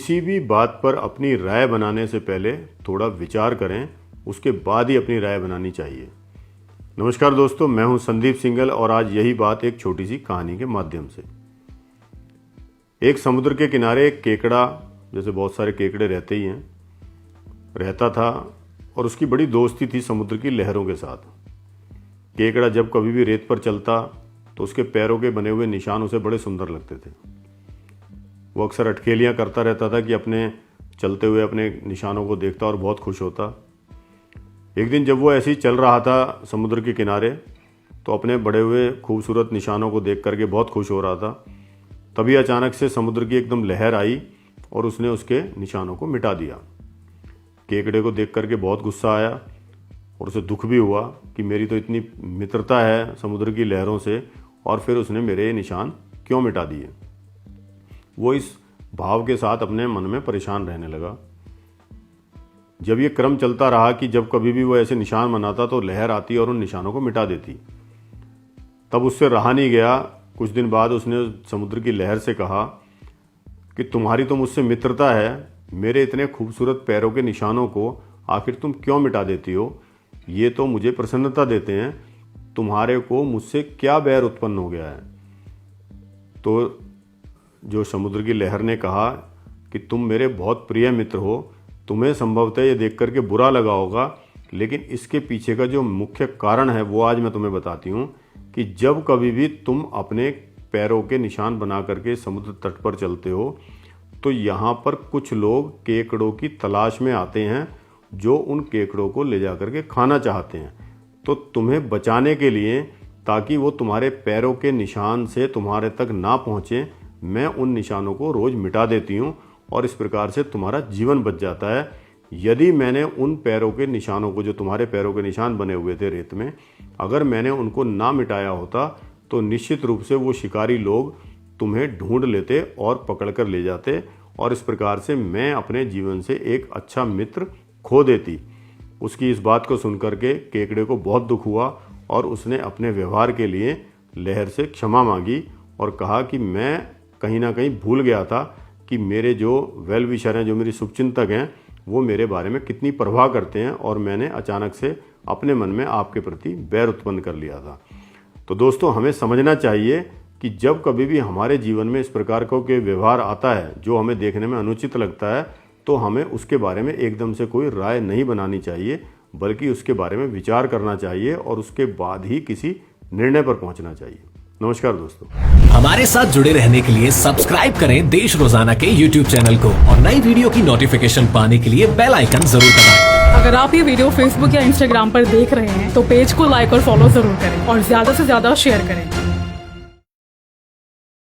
किसी भी बात पर अपनी राय बनाने से पहले थोड़ा विचार करें, उसके बाद ही अपनी राय बनानी चाहिए। नमस्कार दोस्तों, मैं हूं संदीप सिंगल और आज यही बात एक छोटी सी कहानी के माध्यम से। एक समुद्र के किनारे एक केकड़ा, जैसे बहुत सारे केकड़े रहते ही हैं, रहता था और उसकी बड़ी दोस्ती थी समुद्र की लहरों के साथ। केकड़ा जब कभी भी रेत पर चलता तो उसके पैरों के बने हुए निशान उसे बड़े सुंदर लगते थे। वो अक्सर अटखेलियाँ करता रहता था कि अपने चलते हुए अपने निशानों को देखता और बहुत खुश होता। एक दिन जब वो ऐसे ही चल रहा था समुद्र के किनारे, तो अपने बड़े हुए खूबसूरत निशानों को देख करके बहुत खुश हो रहा था। तभी अचानक से समुद्र की एकदम लहर आई और उसने उसके निशानों को मिटा दिया। केकड़े को देख करके बहुत गुस्सा आया और उसे दुख भी हुआ कि मेरी तो इतनी मित्रता है समुद्र की लहरों से और फिर उसने मेरे निशान क्यों मिटा दिए। वो इस भाव के साथ अपने मन में परेशान रहने लगा। जब ये क्रम चलता रहा कि जब कभी भी वो ऐसे निशान बनाता तो लहर आती और उन निशानों को मिटा देती, तब उससे रहा नहीं गया। कुछ दिन बाद उसने समुद्र की लहर से कहा कि तुम्हारी तो मुझसे मित्रता है, मेरे इतने खूबसूरत पैरों के निशानों को आखिर तुम क्यों मिटा देती हो? ये तो मुझे प्रसन्नता देते हैं, तुम्हारे को मुझसे क्या बैर उत्पन्न हो गया है? तो जो समुद्र की लहर ने कहा कि तुम मेरे बहुत प्रिय मित्र हो, तुम्हें संभवतः ये देख करके बुरा लगा होगा, लेकिन इसके पीछे का जो मुख्य कारण है वो आज मैं तुम्हें बताती हूँ कि जब कभी भी तुम अपने पैरों के निशान बना करके समुद्र तट पर चलते हो तो यहाँ पर कुछ लोग केकड़ों की तलाश में आते हैं जो उन केकड़ों को ले जा करके खाना चाहते हैं। तो तुम्हें बचाने के लिए, ताकि वो तुम्हारे पैरों के निशान से तुम्हारे तक ना पहुँचे, मैं उन निशानों को रोज मिटा देती हूँ और इस प्रकार से तुम्हारा जीवन बच जाता है। यदि मैंने उन पैरों के निशानों को, जो तुम्हारे पैरों के निशान बने हुए थे रेत में, अगर मैंने उनको ना मिटाया होता तो निश्चित रूप से वो शिकारी लोग तुम्हें ढूंढ लेते और पकड़ कर ले जाते और इस प्रकार से मैं अपने जीवन से एक अच्छा मित्र खो देती। उसकी इस बात को सुनकर के केकड़े को बहुत दुख हुआ और उसने अपने व्यवहार के लिए लहर से क्षमा मांगी और कहा कि मैं कहीं ना कहीं भूल गया था कि मेरे जो वेल विशर हैं, जो मेरी शुभचिंतक हैं, वो मेरे बारे में कितनी परवाह करते हैं और मैंने अचानक से अपने मन में आपके प्रति बैर उत्पन्न कर लिया था। तो दोस्तों, हमें समझना चाहिए कि जब कभी भी हमारे जीवन में इस प्रकार का कोई व्यवहार आता है जो हमें देखने में अनुचित लगता है, तो हमें उसके बारे में एकदम से कोई राय नहीं बनानी चाहिए, बल्कि उसके बारे में विचार करना चाहिए और उसके बाद ही किसी निर्णय पर पहुंचना चाहिए। नमस्कार दोस्तों, हमारे साथ जुड़े रहने के लिए सब्सक्राइब करें देश रोजाना के YouTube चैनल को और नई वीडियो की नोटिफिकेशन पाने के लिए बेल आइकन जरूर दबाएं। अगर आप ये वीडियो Facebook या Instagram पर देख रहे हैं तो पेज को लाइक और फॉलो जरूर करें और ज्यादा से ज्यादा शेयर करें।